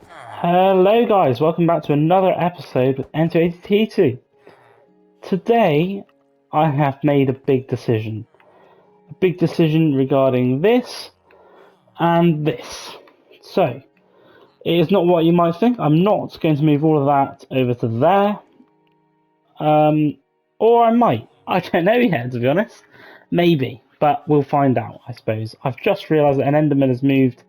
Hello guys, welcome back to another episode with E16. Today I have made a big decision. A big decision regarding this and this. So, it is not what you might think. I'm not going to move all of that over to there. Or I might. I don't know yet, to be honest. Maybe, but we'll find out, I suppose. I've just realised that an Enderman has moved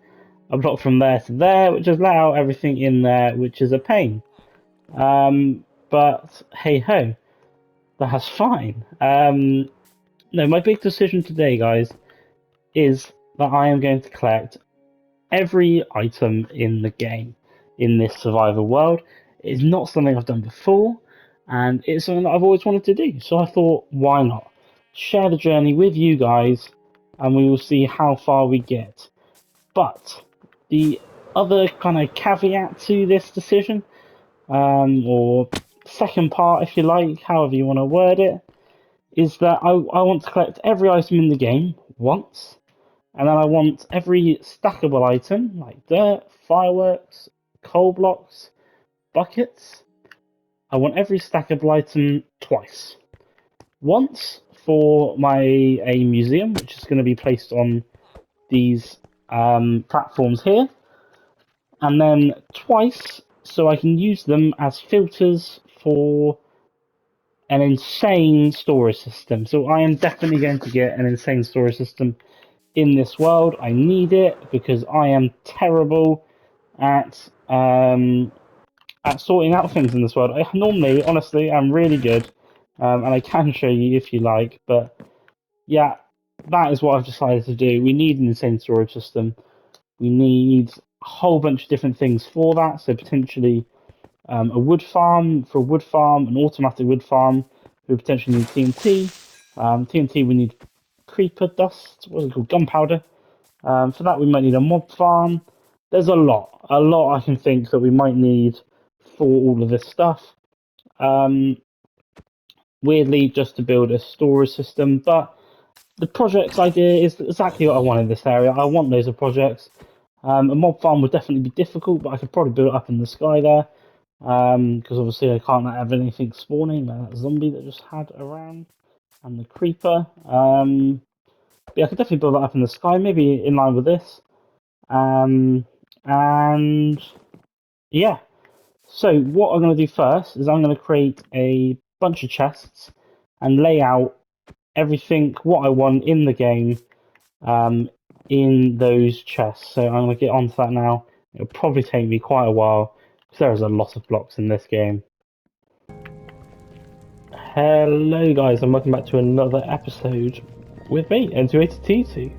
a block from there to there, which has let out everything in there, which is a pain. But hey ho, that's fine. No, my big decision today, guys, is that I am going to collect every item in the game in this survival world. It's not something I've done before, and it's something that I've always wanted to do. So I thought, why not? Share the journey with you guys, and we will see how far we get. But the other kind of caveat to this decision, or second part, if you like, however you want to word it, is that I want to collect every item in the game once, and then I want every stackable item, like dirt, fireworks, coal blocks, buckets. I want every stackable item twice. Once for a museum, which is going to be placed on these platforms here, and then twice so I can use them as filters for an insane storage system. So I am definitely going to get an insane storage system in this world. I need it because I am terrible at sorting out things in this world. I normally, honestly, I'm really good, and I can show you if you like. But yeah, that is what I've decided to do. We need an insane storage system. We need a whole bunch of different things for that. So potentially a wood farm for a wood farm, an automatic wood farm. We potentially need TNT. TNT we need creeper dust. What's it called? Gunpowder. For that we might need a mob farm. There's a lot I can think that we might need for all of this stuff. Um, Weirdly, just to build a storage system, but the projects idea is exactly what I want in this area. I want loads of projects. A mob farm would definitely be difficult, but I could probably build it up in the sky there. Because obviously I can't have anything spawning, like that zombie that just had around, and the creeper. But yeah, I could definitely build that up in the sky, maybe in line with this. And yeah, so what I'm going to do first is I'm going to create a bunch of chests and lay out everything, what I want in the game, in those chests. So I'm going to get onto that now. It'll probably take me quite a while because there is a lot of blocks in this game. Hello guys and welcome back to another episode with me, N280T2.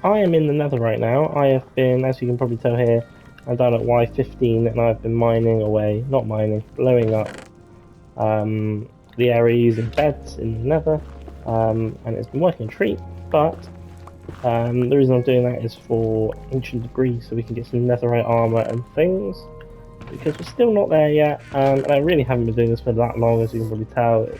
I am in the nether right now. I have been, as you can probably tell here, I'm down at Y15 and I've been mining away, not mining, blowing up the area using beds in the nether, and it's been working a treat, but the reason I'm doing that is for ancient debris so we can get some netherite armor and things, because we're still not there yet, and I really haven't been doing this for that long. As you can probably tell, it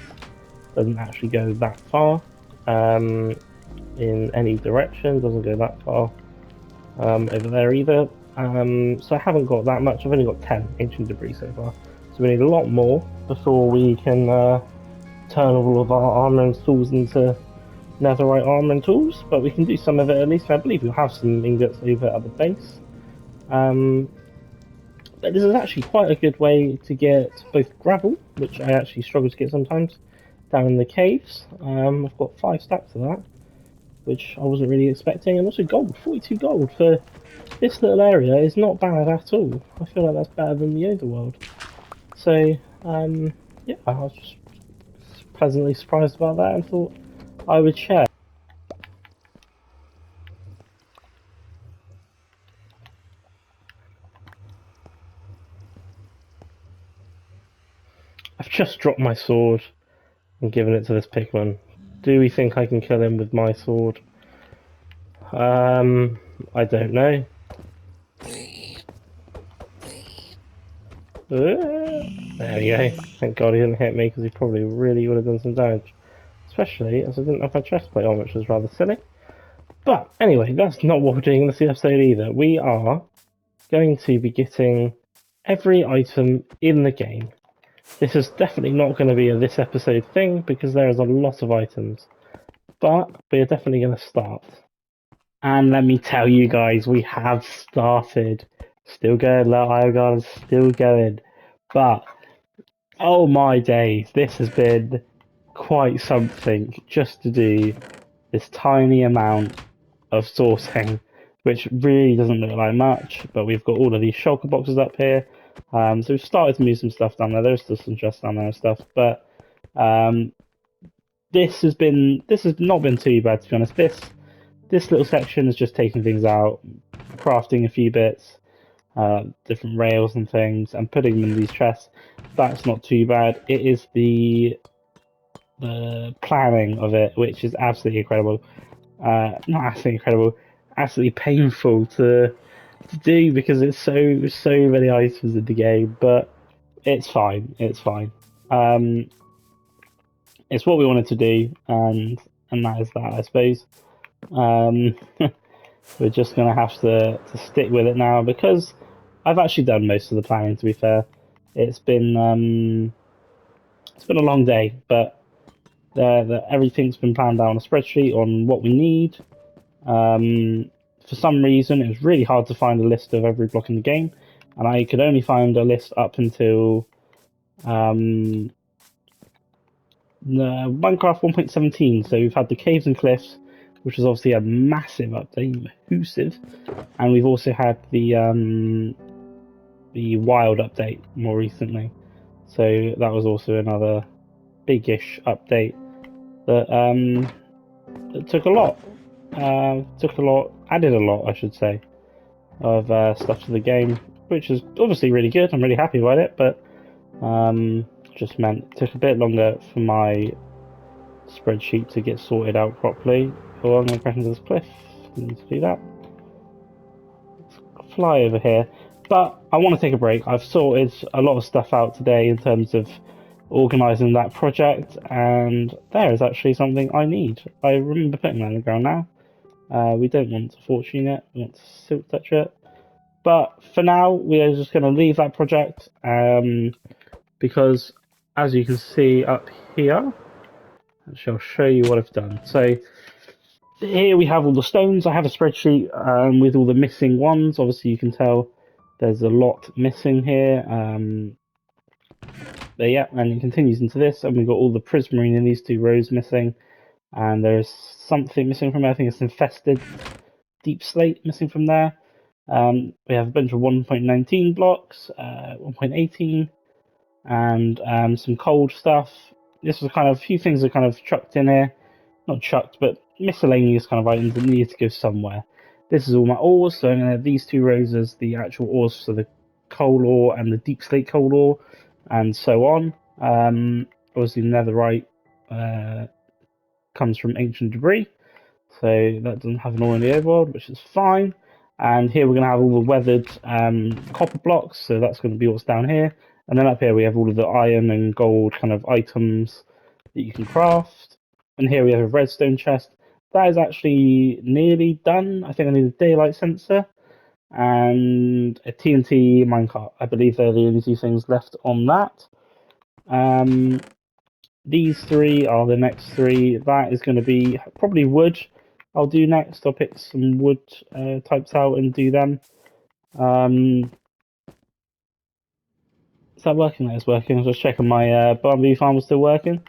doesn't actually go that far in any direction, doesn't go that far over there either, so I haven't got that much. I've only got 10 ancient debris so far, so we need a lot more before we can turn all of our armor and tools into netherite armor and tools, but we can do some of it at least. I believe we'll have some ingots over at the base. But this is actually quite a good way to get both gravel, which I actually struggle to get sometimes, down in the caves. I've got 5 stacks of that, which I wasn't really expecting, and also gold. 42 gold for this little area is not bad at all. I feel like that's better than the overworld. So, yeah, I was just pleasantly surprised about that and thought I would share. I've just dropped my sword and given it to this pigman. Do we think I can kill him with my sword? I don't know. There we go. Thank God he didn't hit me because he probably really would have done some damage. Especially as I didn't have my chest plate on, which was rather silly. But anyway, that's not what we're doing in this episode either. We are going to be getting every item in the game. This is definitely not going to be a this episode thing because there is a lot of items, but we're definitely going to start. And let me tell you guys, we have started. Still going, Iogard is still going. But, oh my days, this has been quite something just to do this tiny amount of sorting, which really doesn't look like much, but we've got all of these shulker boxes up here. So we've started to move some stuff down there. There's still some chests down there and stuff, but um, this has not been too bad, to be honest. This little section is just taking things out, crafting a few bits, different rails and things, and putting them in these chests. That's not too bad. It is the planning of it, which is absolutely incredible. Not absolutely incredible, absolutely painful to do because it's so many items in the game. But it's fine. It's fine. Um, it's what we wanted to do, and that is that, I suppose. Um, we're just gonna have to stick with it now because I've actually done most of the planning. To be fair, it's been a long day, but everything's been planned out on a spreadsheet on what we need. For some reason, it was really hard to find a list of every block in the game, and I could only find a list up until the Minecraft 1.17. So we've had the caves and cliffs, which is obviously a massive update, massive, and we've also had the wild update more recently. So that was also another big-ish update that took a lot, added a lot, I should say, of stuff to the game, which is obviously really good. I'm really happy about it, but just meant it took a bit longer for my spreadsheet to get sorted out properly. Oh, I'm going to crash into this cliff. Didn't need to do that. Let's fly over here. But I want to take a break. I've sorted a lot of stuff out today in terms of organising that project, and there is actually something I need. I remember putting that on the ground now. We don't want to fortune it, we want to silk touch it. But for now, we are just going to leave that project because, as you can see up here, I shall show you what I've done. So here we have all the stones. I have a spreadsheet with all the missing ones. Obviously, you can tell there's a lot missing here. But yeah, and it continues into this, and we've got all the prismarine in these two rows missing, and there's something missing from there. I think it's infested deep slate missing from there. We have a bunch of 1.19 blocks, 1.18, and some cold stuff. This was kind of a few things are kind of chucked in here, not chucked, but miscellaneous kind of items that needed to go somewhere. This is all my ores, so I'm going to have these two rows as the actual ores, so the coal ore and the deep slate coal ore, and so on. Obviously, netherite comes from ancient debris, so that doesn't have an ore in the overworld, which is fine. And here we're going to have all the weathered copper blocks, so that's going to be what's down here. And then up here we have all of the iron and gold kind of items that you can craft. And here we have a redstone chest. That is actually nearly done. I think I need a daylight sensor and a TNT minecart. I believe they're the only two things left on that. These three are the next three. That is going to be probably wood. I'll do next. I'll pick some wood types out and do them. Is that working? That is working. I was just checking my barbecue farm was still working.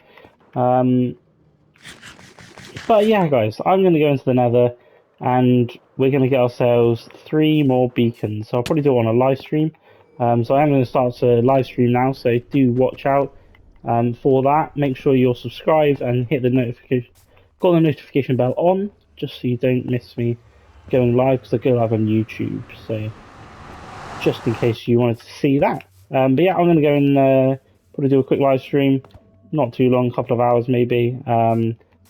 But yeah, guys, I'm going to go into the nether and we're going to get ourselves 3 more beacons. So I'll probably do it on a live stream. So I am going to start a live stream now, so do watch out for that. Make sure you're subscribed and hit the notification, got the notification bell on, just so you don't miss me going live, because I go live on YouTube. So just in case you wanted to see that. But yeah, I'm going to go and probably do a quick live stream, not too long, a couple of hours maybe,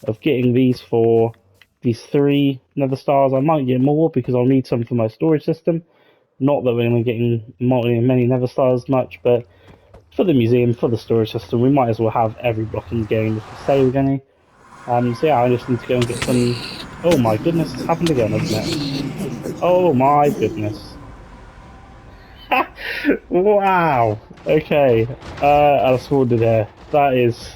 of getting these for these 3 nether stars. I might get more because I'll need some for my storage system. Not that we're going to be getting many nether stars much, but for the museum, for the storage system, we might as well have every block in the game if we say we're going to. So yeah, I just need to go and get some... Oh my goodness, it's happened again, hasn't it? Oh my goodness. Wow. Okay. I spawned in here. That is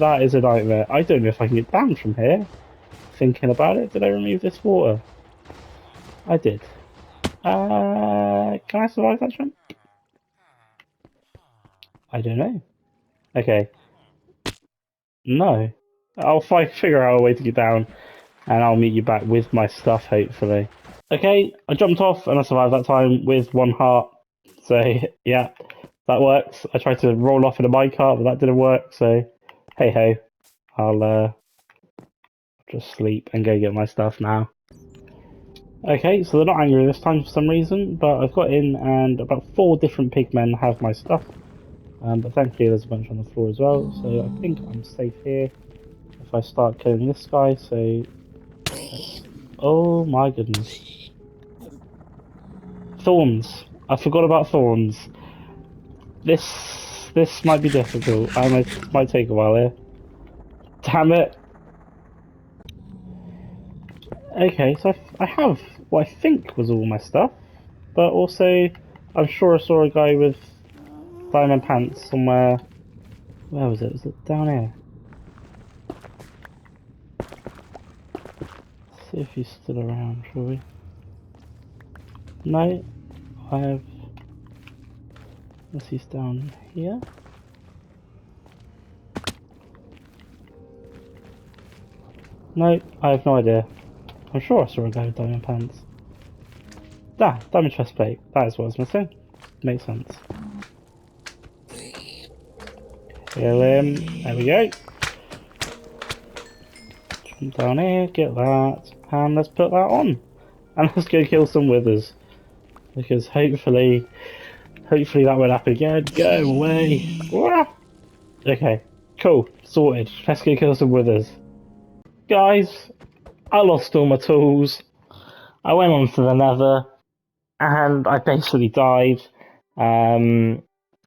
a nightmare. I don't know if I can get down from here. Thinking about it, did I remove this water? I did. Can I survive that jump? I don't know. Okay. No. Figure out a way to get down, and I'll meet you back with my stuff, hopefully. Okay, I jumped off and I survived that time with 1 heart. So, yeah, that works. I tried to roll off in a minecart, but that didn't work, so hey ho. I'll just sleep and go get my stuff now. Okay, so they're not angry this time for some reason, but I've got in and about 4 different pigmen have my stuff. But thankfully there's a bunch on the floor as well, so I think I'm safe here if I start killing this guy, so... Oh my goodness. Thorns. I forgot about thorns. This might be difficult. Might take a while here. Damn it. Okay, so I have what I think was all my stuff, but also I'm sure I saw a guy with diamond pants somewhere. Where was it? Was it down here? Let's see if he's still around, shall we? No, I have. Unless he's down here. No, I have no idea. I'm sure I saw a guy with diamond pants. Diamond chest plate. That is what I was missing. Makes sense. Kill him. There we go. Jump down here, get that, and let's put that on. And let's go kill some withers. Because hopefully that won't happen again. Go away. Okay, cool. Sorted. Let's go kill some withers. Guys, I lost all my tools. I went on to the nether, and I basically died. And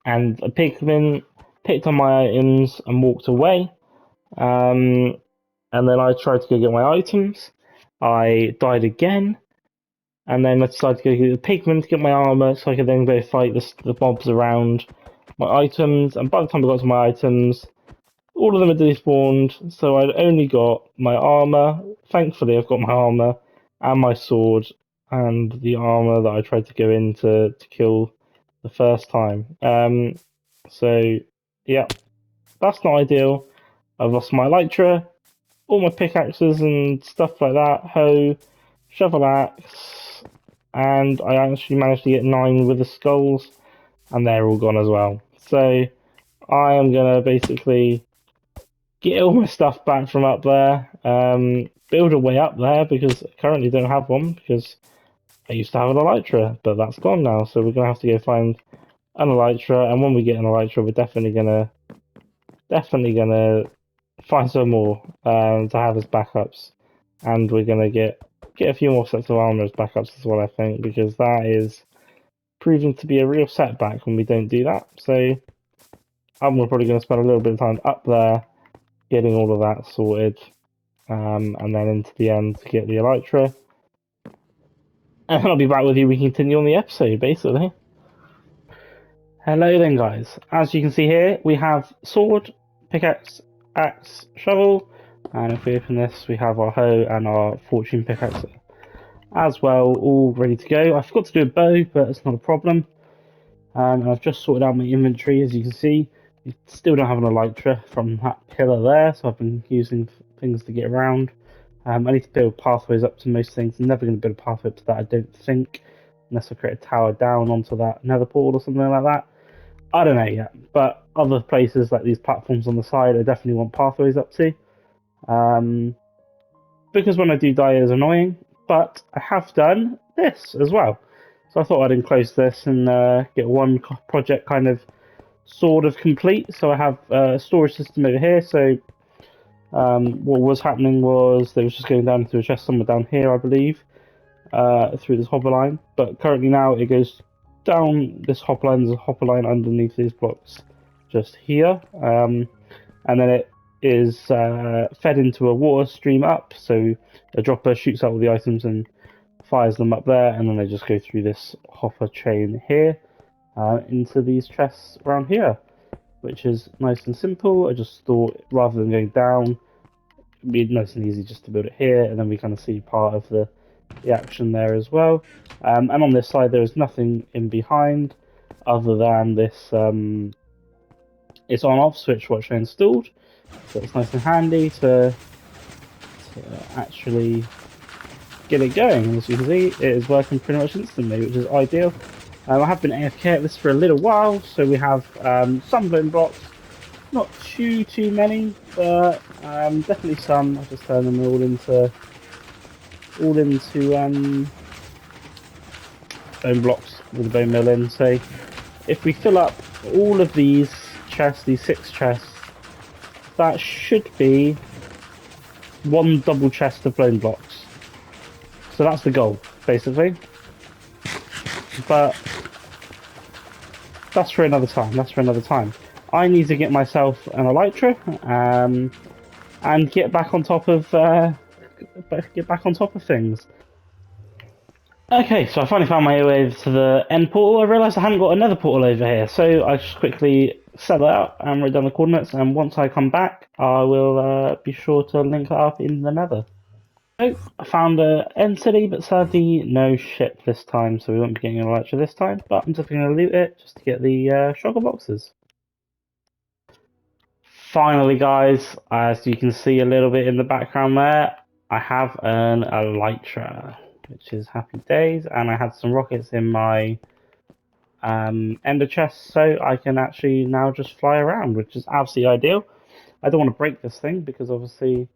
a pigman picked on my items and walked away. And then I tried to go get my items. I died again. And then I decided to go get the pigman to get my armor so I could then go fight the mobs around my items. And by the time I got to my items, all of them had despawned, so I'd only got my armor. Thankfully, I've got my armor and my sword and the armor that I tried to go in to kill the first time. So, yeah, that's not ideal. I've lost my elytra, all my pickaxes and stuff like that, hoe, shovel axe, and I actually managed to get 9 with the skulls, and they're all gone as well. So, I am gonna basically get all my stuff back from up there, build a way up there because I currently don't have one because I used to have an elytra, but that's gone now. So we're gonna have to go find an elytra, and when we get an elytra, we're definitely gonna find some more to have as backups, and we're gonna get a few more sets of armor as backups as well. I think because that is proving to be a real setback when we don't do that. So I'm probably gonna spend a little bit of time up there getting all of that sorted, and then into the end to get the elytra. And then I'll be back with you. We continue on the episode, basically. Hello then, guys. As you can see here, we have sword, pickaxe, axe, shovel, and if we open this, we have our hoe and our fortune pickaxe as well, all ready to go. I forgot to do a bow, but it's not a problem. And I've just sorted out my inventory, as you can see. We still don't have an elytra from that pillar there, so I've been using things to get around. I need to build pathways up to most things. I'm never going to build a pathway up to that, I don't think, unless I create a tower down onto that nether portal or something like that. I don't know yet, but other places like these platforms on the side, I definitely want pathways up to. Because when I do die, it is annoying, but I have done this as well. So I thought I'd enclose this and get one project kind of sort of complete. So I have a storage system over here. So what was happening was they was just going down into a chest somewhere down here, I believe, through this hopper line. But currently now it goes down this hopper line. There's a hopper line underneath these blocks just here. And then it is fed into a water stream up. So a dropper shoots out all the items and fires them up there. And then they just go through this hopper chain here. into these chests around here, which is nice and simple. I just thought rather than going down, it'd be nice and easy just to build it here, and then we kind of see part of the action there as well. And on this side, there is nothing in behind other than this it's on-off switch which I installed, so it's nice and handy to actually get it going. As you can see, it is working pretty much instantly, which is ideal. I have been AFK at this for a little while, so we have some bone blocks, not too many, but definitely some. I've just turned them all into bone blocks with a bone mill in. So if we fill up all of these chests, these 6 chests, that should be 1 double chest of bone blocks. So that's the goal, basically. But that's for another time. I need to get myself an elytra and get back on top of things. Okay, so I finally found my way to the end portal. I realised I hadn't got another portal over here, so I just quickly set that up and wrote down the coordinates, and once I come back, I will be sure to link that up in the nether. So, I found an end city, but sadly no ship this time, so we won't be getting an elytra this time, but I'm just going to loot it just to get the shulker boxes. Finally, guys, as you can see a little bit in the background there, I have an elytra, which is happy days, and I had some rockets in my ender chest, so I can actually now just fly around, which is absolutely ideal. I don't want to break this thing because obviously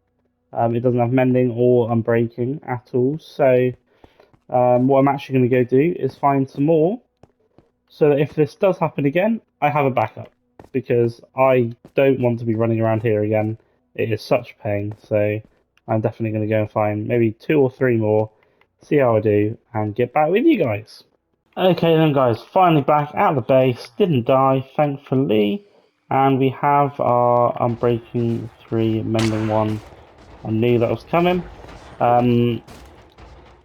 it doesn't have mending or unbreaking at all. So what I'm actually going to go do is find some more, so that if this does happen again, I have a backup, because I don't want to be running around here again. It is such pain, so I'm definitely going to go and find maybe 2 or 3 more, see how I do, and get back with you guys. Okay then guys, finally back at the base, didn't die, thankfully, and we have our Unbreaking 3, Mending 1. I knew that was coming. Elytra,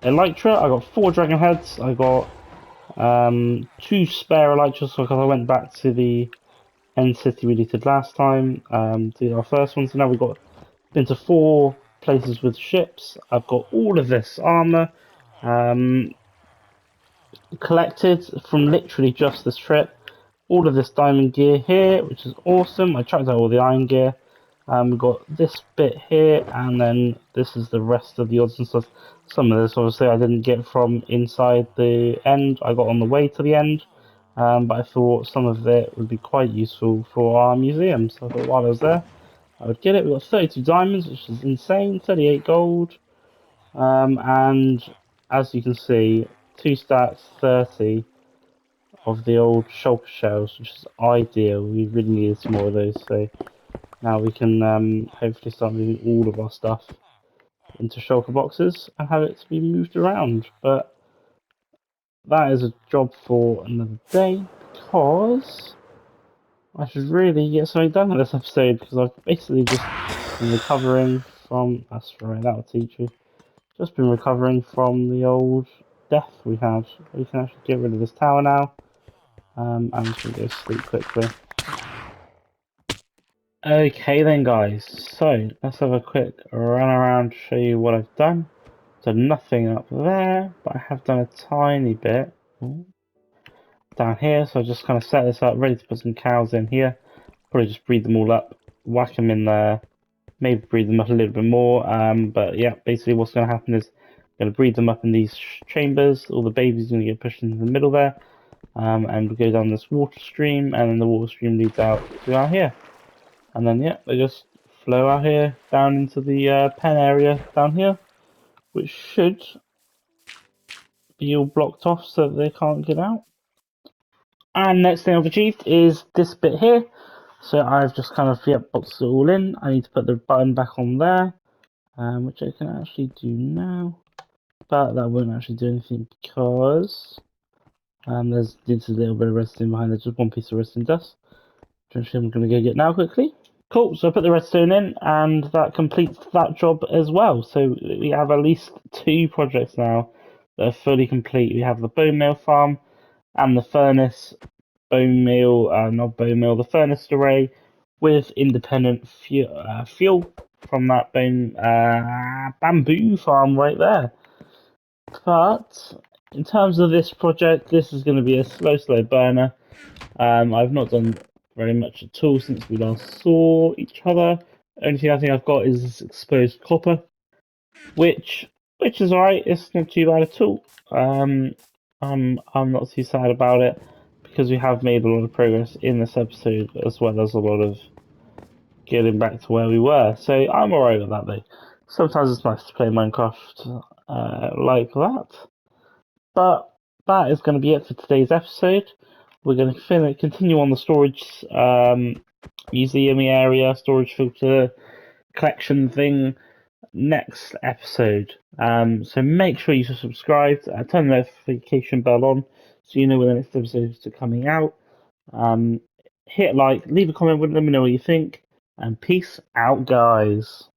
I got 4 dragon heads, I got 2 spare elytras because I went back to the end city we did last time, did our first one, so now we've got into 4 places with ships. I've got all of this armor collected from literally just this trip. All of this diamond gear here, which is awesome. I chucked out all the iron gear. We've got this bit here, and then this is the rest of the odds and stuff. Some of this, obviously, I didn't get from inside the end. I got on the way to the end, but I thought some of it would be quite useful for our museum. So I thought while I was there, I would get it. We've got 32 diamonds, which is insane, 38 gold, and as you can see, 2 stacks, 30 of the old shulker shells, which is ideal. We really needed some more of those, so now we can hopefully start moving all of our stuff into shulker boxes and have it to be moved around. But that is a job for another day, because I should really get something done in this episode, because I've basically just been recovering from... That's right, that'll teach you. Just been recovering from the old death we had. We can actually get rid of this tower now. I'm just going to go sleep quickly. Okay then guys, so let's have a quick run around to show you what I've done. So nothing up there, but I have done a tiny bit down here. So I just kind of set this up, ready to put some cows in here. Probably just breed them all up, whack them in there, maybe breed them up a little bit more. But yeah, basically what's going to happen is I'm going to breed them up in these chambers. All the babies are going to get pushed into the middle there. And we go down this water stream, and then the water stream leads out to out here. And then, yeah, they just flow out here, down into the pen area down here, which should be all blocked off so that they can't get out. And next thing I've achieved is this bit here. So I've just kind of, boxed it all in. I need to put the button back on there, which I can actually do now. But that won't actually do anything because there's a little bit of redstone behind there, just one piece of redstone dust. Which I'm going to go get now quickly. Cool, so I put the redstone in, and that completes that job as well. So we have at least 2 projects now that are fully complete. We have the bone meal farm and the furnace the furnace array with independent fuel from that bamboo farm right there. But in terms of this project, this is going to be a slow burner. I've not done very much at all since we last saw each other. Only thing I think I've got is this exposed copper, which is alright. It's not too bad at all. I'm not too sad about it because we have made a lot of progress in this episode, as well as a lot of getting back to where we were. So I'm alright with that though. Sometimes it's nice to play Minecraft like that. But that is going to be it for today's episode. We're going to continue on the storage museum area, storage filter collection thing next episode. So make sure you subscribe, turn the notification bell on so you know when the next episodes are coming out. Hit like, leave a comment, let me know what you think, and peace out, guys.